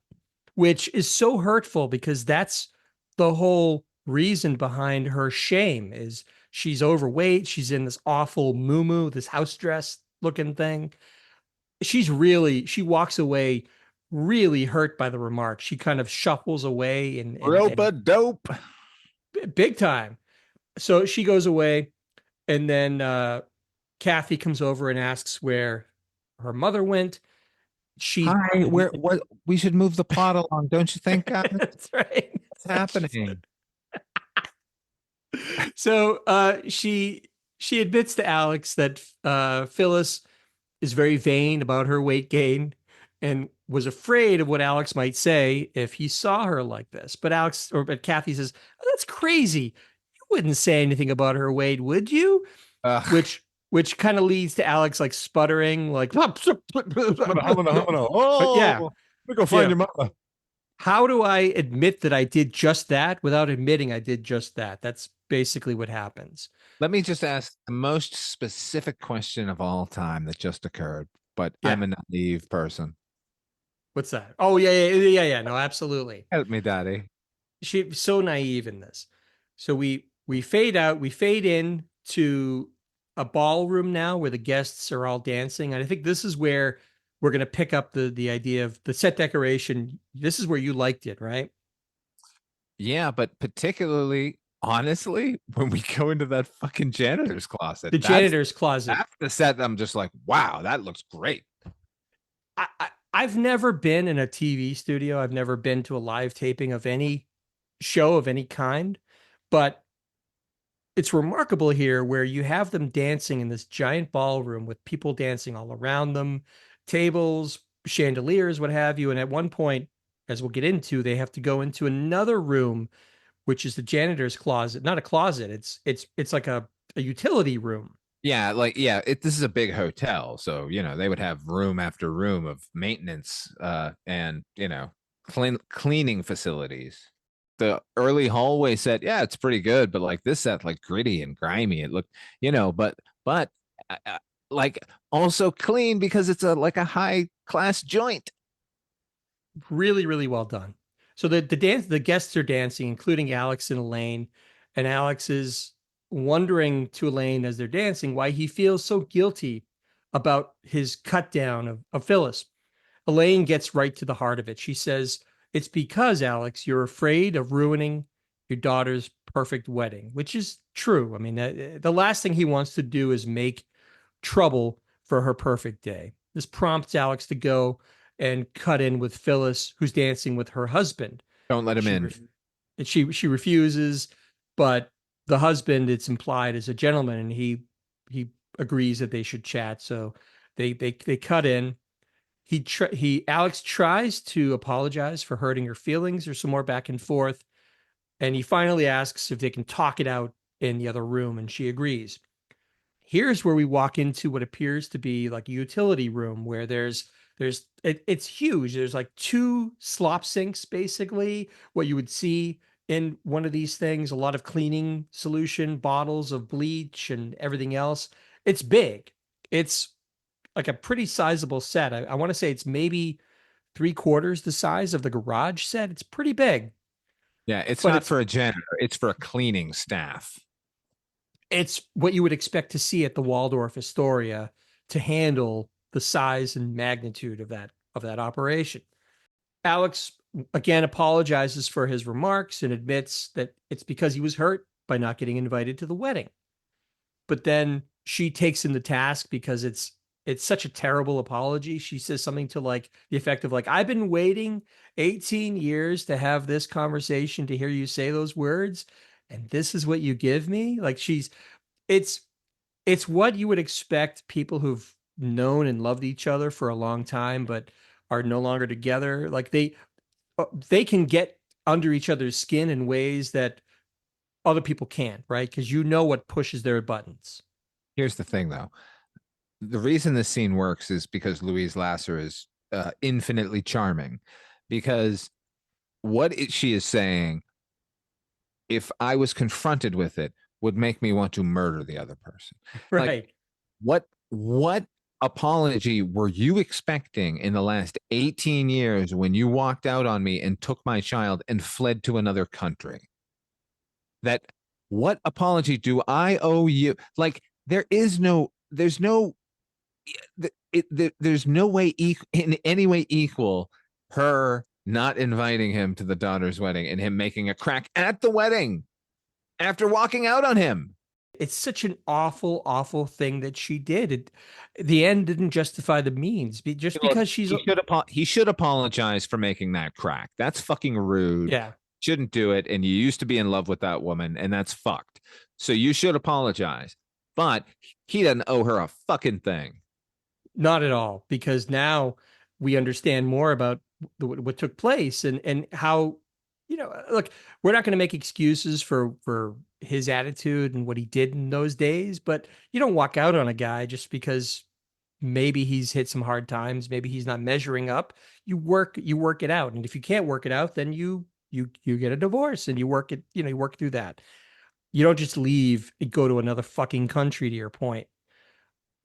which is so hurtful because that's the whole reason behind her shame is she's overweight. She's in this awful muumuu, this house dress looking thing. She walks away really hurt by the remark. She kind of shuffles away and Dope. big time. So she goes away, and then Kathy comes over and asks where her mother went. Hi, what we should move the plot along, don't you think, guys? That's right. What's happening? So she admits to Alex that Phyllis is very vain about her weight gain and was afraid of what Alex might say if he saw her like this. But Kathy says, oh, that's crazy. You wouldn't say anything about her weight, would you? Ugh. Which kind of leads to Alex like sputtering, like, Oh, yeah. we go find Yeah. your mother. How do I admit that I did just that without admitting I did just that? That's basically what happens. Let me just ask the most specific question of all time that just occurred, but Yeah. I'm a naive person. What's that? Oh, yeah. No, absolutely. Help me, Daddy. She's so naive in this. So we fade out, we fade in to a ballroom now where the guests are all dancing. And I think this is where we're going to pick up the idea of the set decoration. This is where you liked it, right? Yeah, but particularly, honestly, when we go into that fucking janitor's closet, The janitor's closet. that's the set that I'm just like, wow, that looks great. I've never been in a TV studio. I've never been to a live taping of any show of any kind, but it's remarkable here where you have them dancing in this giant ballroom with people dancing all around them, tables, chandeliers, what have you. And at one point, as we'll get into, they have to go into another room, which is the janitor's closet. Not a closet. It's like a utility room. Yeah, this is a big hotel, so they would have room after room of maintenance and cleaning facilities. The early hallway set, yeah, it's pretty good, but like this set, like gritty and grimy. It looked, but like also clean because it's a high class joint. Really, really well done. So the guests are dancing, including Alex and Elaine, and Alex is wondering to Elaine as they're dancing why he feels so guilty about his cut down of Phyllis. Elaine gets right to the heart of it. She says, it's because, Alex, you're afraid of ruining your daughter's perfect wedding, which is true. I mean, the last thing he wants to do is make trouble for her perfect day. This prompts Alex to go and cut in with Phyllis, who's dancing with her husband. Don't let him in. And she refuses, but the husband, it's implied, is a gentleman, and he agrees that they should chat. So they cut in. Alex tries to apologize for hurting her feelings. There's some more back and forth. And he finally asks if they can talk it out in the other room, and she agrees. Here's where we walk into what appears to be like a utility room where it's huge. There's like two slop sinks, basically, what you would see in one of these things, a lot of cleaning solution, bottles of bleach and everything else. It's big. It's like a pretty sizable set. I want to say it's maybe 3/4 the size of the garage set. It's pretty big, Yeah, it's but not for a janitor, it's for a cleaning staff. it's what you would expect to see at the Waldorf Astoria to handle the size and magnitude of that operation. Alex again apologizes for his remarks and admits that it's because he was hurt by not getting invited to the wedding. But then she takes him to task because it's such a terrible apology. She says something to like the effect of like, I've been waiting 18 years to have this conversation to hear you say those words, and this is what you give me. Like it's it's what you would expect people who've known and loved each other for a long time but are no longer together. Like they can get under each other's skin in ways that other people can't, right? Because you know what pushes their buttons. Here's the thing, though. The reason this scene works is because Louise Lasser is infinitely charming. Because she is saying, if I was confronted with it, would make me want to murder the other person. Right. Like, what apology were you expecting in the last 18 years when you walked out on me and took my child and fled to another country? That what apology do I owe you? Like, there's no way in any way equal her not inviting him to the daughter's wedding and him making a crack at the wedding after walking out on him. It's such an awful, awful thing that she did. The end didn't justify the means. Just because she's he should apologize for making that crack. That's fucking rude. Yeah. Shouldn't do it. And you used to be in love with that woman, and that's fucked. So you should apologize. But he doesn't owe her a fucking thing. Not at all, because now we understand more about what took place and how, look, we're not going to make excuses for his attitude and what he did in those days, but you don't walk out on a guy just because maybe he's hit some hard times, maybe he's not measuring up. You work it out, and if you can't work it out, then you get a divorce and you work it, you work through that. You don't just leave and go to another fucking country, to your point.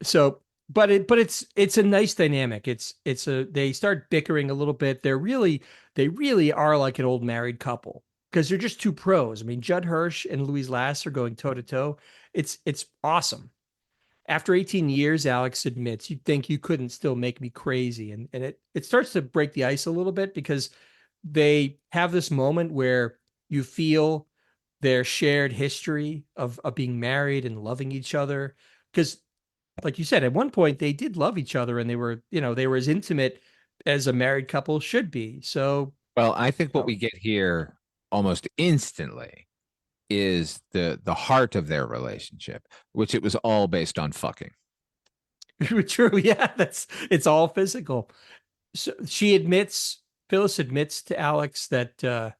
So, but it's a nice dynamic. They start bickering a little bit. They really are like an old married couple because they're just two pros. I mean, Judd Hirsch and Louise Lasser going toe to toe. It's awesome. After 18 years, Alex admits, you'd think you couldn't still make me crazy. And it starts to break the ice a little bit because they have this moment where you feel their shared history of being married and loving each other. Because like you said, at one point they did love each other and they were as intimate as a married couple should be. So, well, I think what we get here almost instantly is the heart of their relationship, which it was all based on fucking. True. Yeah. It's all physical. So Phyllis admits to Alex that,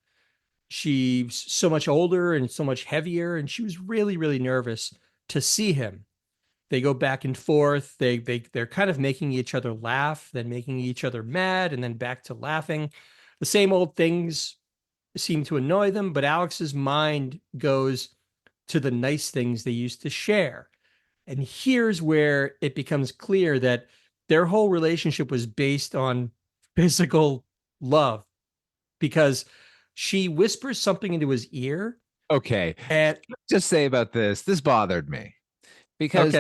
she's so much older and so much heavier. And she was really, really nervous to see him. They go back and forth. They're kind of making each other laugh, then making each other mad, and then back to laughing. The same old things seem to annoy them, but Alex's mind goes to the nice things they used to share. And here's where it becomes clear that their whole relationship was based on physical love, because she whispers something into his ear. Okay. And just say about this bothered me. Because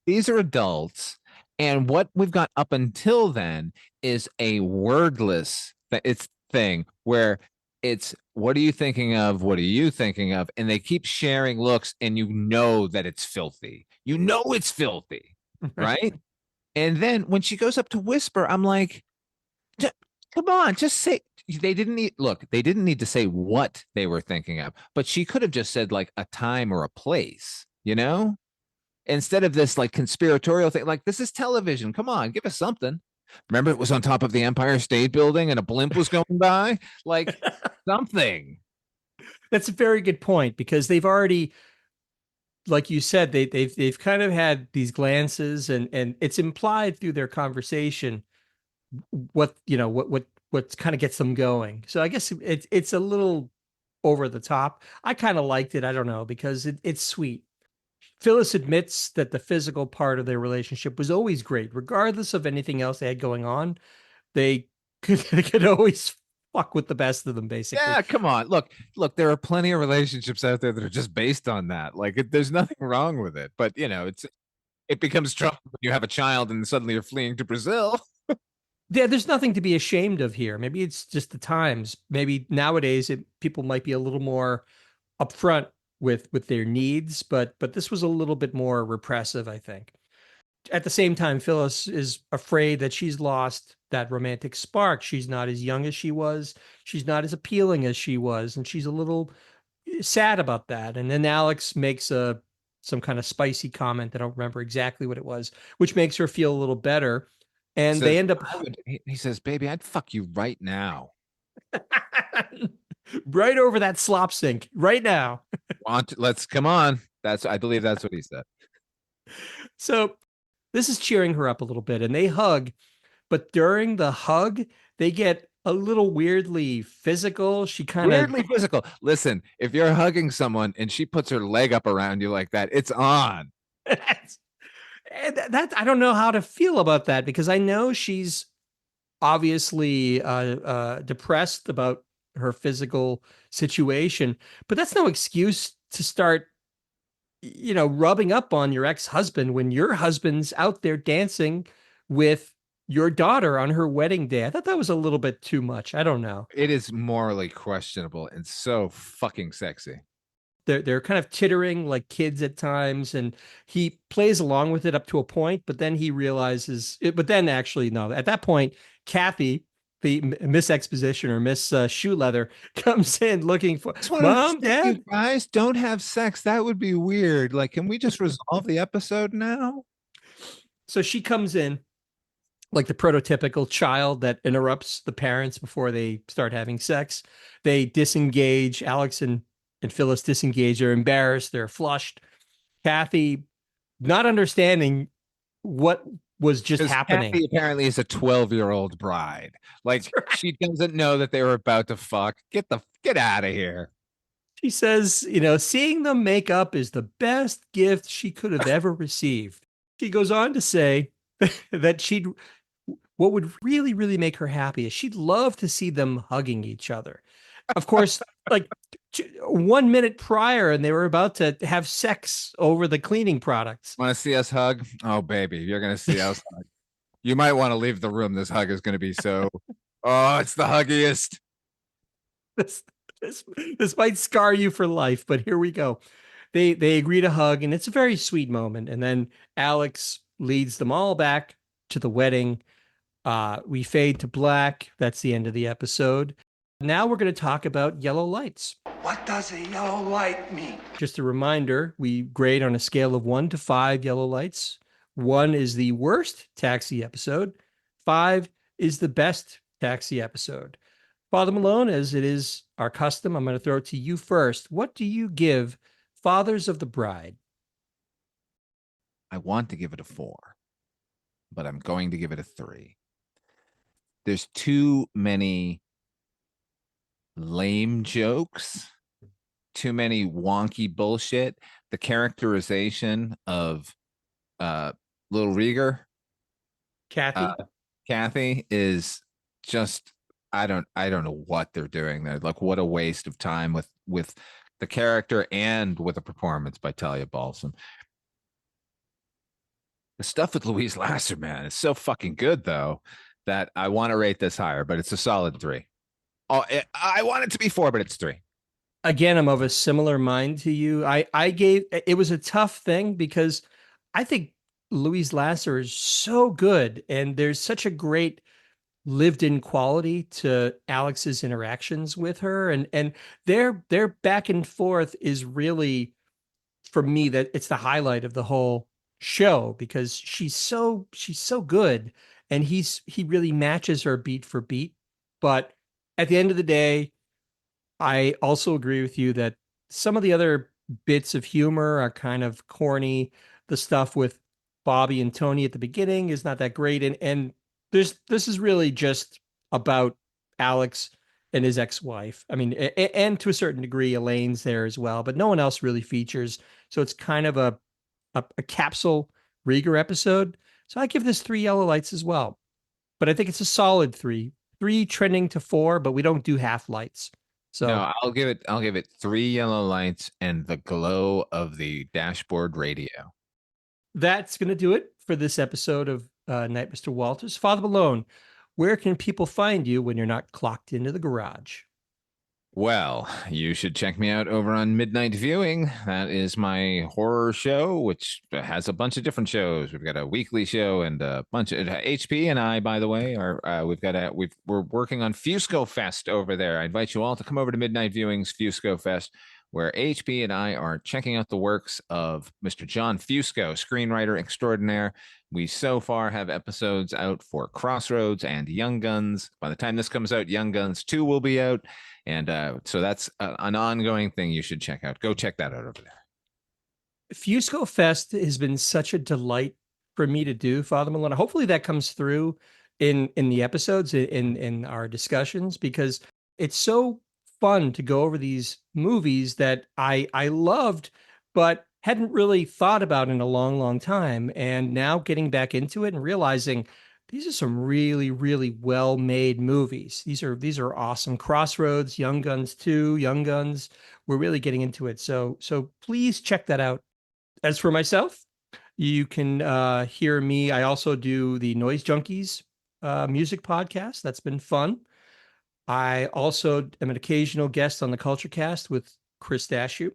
these are adults, and what we've got up until then is a wordless thing where it's, what are you thinking of? What are you thinking of? And they keep sharing looks, and you know that it's filthy. You know it's filthy, right? And then when she goes up to whisper, I'm like, come on, just say. They didn't need to say what they were thinking of, but she could have just said like a time or a place, instead of this like conspiratorial thing. Like, this is television. Come on, give us something. Remember, it was on top of the Empire State Building and a blimp was going by. Like, something. That's a very good point, because they've already, like you said, they've kind of had these glances, and it's implied through their conversation what what kind of gets them going. So I guess it's a little over the top. I kind of liked it. I don't know, because it's sweet. Phyllis admits that the physical part of their relationship was always great, regardless of anything else they had going on. They they could always fuck with the best of them, basically. Yeah, come on. Look, there are plenty of relationships out there that are just based on that. Like there's nothing wrong with it. But it becomes trouble when you have a child and suddenly you're fleeing to Brazil. Yeah, there's nothing to be ashamed of here. Maybe it's just the times. Maybe nowadays people might be a little more upfront with their needs, but this was a little bit more repressive, I think. At the same time, Phyllis is afraid that she's lost that romantic spark. She's not as young as she was. She's not as appealing as she was, and she's a little sad about that. And then Alex makes some kind of spicy comment. I don't remember exactly what it was, which makes her feel a little better. And they Says end up he says, "Baby, I'd fuck you right now." right over that slop sink right now. Let's come on. I believe that's what he said. So this is cheering her up a little bit, and they hug. But during the hug, they get a little weirdly physical. She kind of Weirdly physical. Listen, if you're hugging someone and she puts her leg up around you like that, it's on. and that I don't know how to feel about that, because I know she's obviously depressed about her physical situation, but that's no excuse to start rubbing up on your ex-husband when your husband's out there dancing with your daughter on her wedding day. I thought that was a little bit too much. I don't know. It is morally questionable and so fucking sexy. They're kind of tittering like kids at times, and he plays along with it up to a point, but then he realizes it. But then actually, no, at that point, Kathy, the Miss Exposition or Miss Shoe Leather, comes in looking for Mom, Dad. You guys don't have sex. That would be weird. Like, can we just resolve the episode now? So she comes in like the prototypical child that interrupts the parents before they start having sex. They disengage. Alex and Phyllis disengage. They're embarrassed. They're flushed. Kathy, not understanding what was just happening. Kathy apparently is a 12-year-old bride. Like she doesn't know that they were about to fuck. Get out of here. She says, seeing them make up is the best gift she could have ever received. She goes on to say that what would really, really make her happy is she'd love to see them hugging each other. Of course, like 1 minute prior, and they were about to have sex over the cleaning products. Want to see us hug? Oh, baby, you're going to see us hug. You might want to leave the room. This hug is going to be so, oh, it's the huggiest. This might scar you for life, but here we go. They agree to hug, and it's a very sweet moment. And then Alex leads them all back to the wedding. We fade to black. That's the end of the episode. Now we're going to talk about yellow lights. What does a yellow light mean? Just a reminder, we grade on a scale of 1 to 5 yellow lights. 1 is the worst Taxi episode. 5 is the best Taxi episode. Father Malone, as it is our custom, I'm going to throw it to you first. What do you give Fathers of the Bride? I want to give it a 4, but I'm going to give it a 3. There's too many lame jokes, too many wonky bullshit. The characterization of Little Rieger, Kathy is just I don't know what they're doing there. Like, what a waste of time with the character and with a performance by Talia Balsam. The stuff with Louise Lasser, man, is so fucking good though that I want to rate this higher, but it's a solid 3. Oh, I want it to be 4, but it's 3. Again, I'm of a similar mind to you. I gave it was a tough thing because I think Louise Lasser is so good, and there's such a great lived-in quality to Alex's interactions with her, and their back and forth is really, for me, that it's the highlight of the whole show, because she's so good, and he really matches her beat for beat. But at the end of the day, I also agree with you that some of the other bits of humor are kind of corny. The stuff with Bobby and Tony at the beginning is not that great. And this is really just about Alex and his ex-wife. I mean, and to a certain degree, Elaine's there as well, but no one else really features. So it's kind of a capsule Rieger episode. So I give this 3 yellow lights as well. But I think it's a solid 3. 3 trending to 4, but we don't do half lights. So No, I'll give it 3 yellow lights and the glow of the dashboard radio. that's going to do it for this episode of Night, Mr. Walters. Father Malone, where can people find you when you're not clocked into the garage? Well, you should check me out over on Midnight Viewing. That is my horror show, which has a bunch of different shows. We've got a weekly show and a bunch of HP and I, by the way, are we're working on Fusco Fest over there. I invite you all to come over to Midnight Viewing's Fusco Fest, where HP and I are checking out the works of Mr. John Fusco, screenwriter extraordinaire. We so far have episodes out for Crossroads and Young Guns. By the time this comes out, Young Guns 2 will be out. And so that's an ongoing thing you should check out. Go check that out over there. Fusco Fest has been such a delight for me to do, Father Malone. Hopefully that comes through in the episodes, in our discussions, because it's so fun to go over these movies that I loved, but hadn't really thought about in a long, long time. And now getting back into it and realizing these are some really, really well-made movies. These are awesome. Crossroads, Young Guns 2, Young Guns. We're really getting into it. So please check that out. As for myself, you can hear me. I also do the Noise Junkies music podcast. That's been fun. I also am an occasional guest on the Culture Cast with Chris Dashew.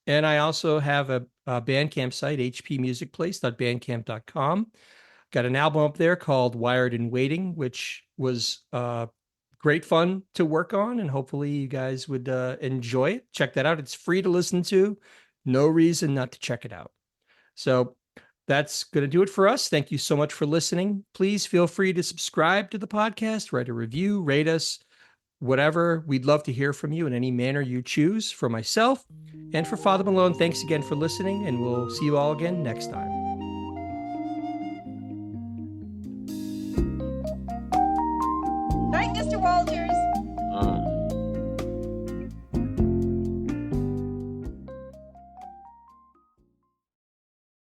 And I also have a Bandcamp site, hpmusicplace.bandcamp.com. Got an album up there called Wired and Waiting, which was great fun to work on, and hopefully you guys would enjoy it. Check that out. It's free to listen to. No reason not to check it out. So that's going to do it for us. Thank you so much for listening. Please feel free to subscribe to the podcast, write a review, rate us, whatever. We'd love to hear from you in any manner you choose. For myself and for Father Malone, thanks again for listening, and we'll see you all again next time. Night, Mr. Walters.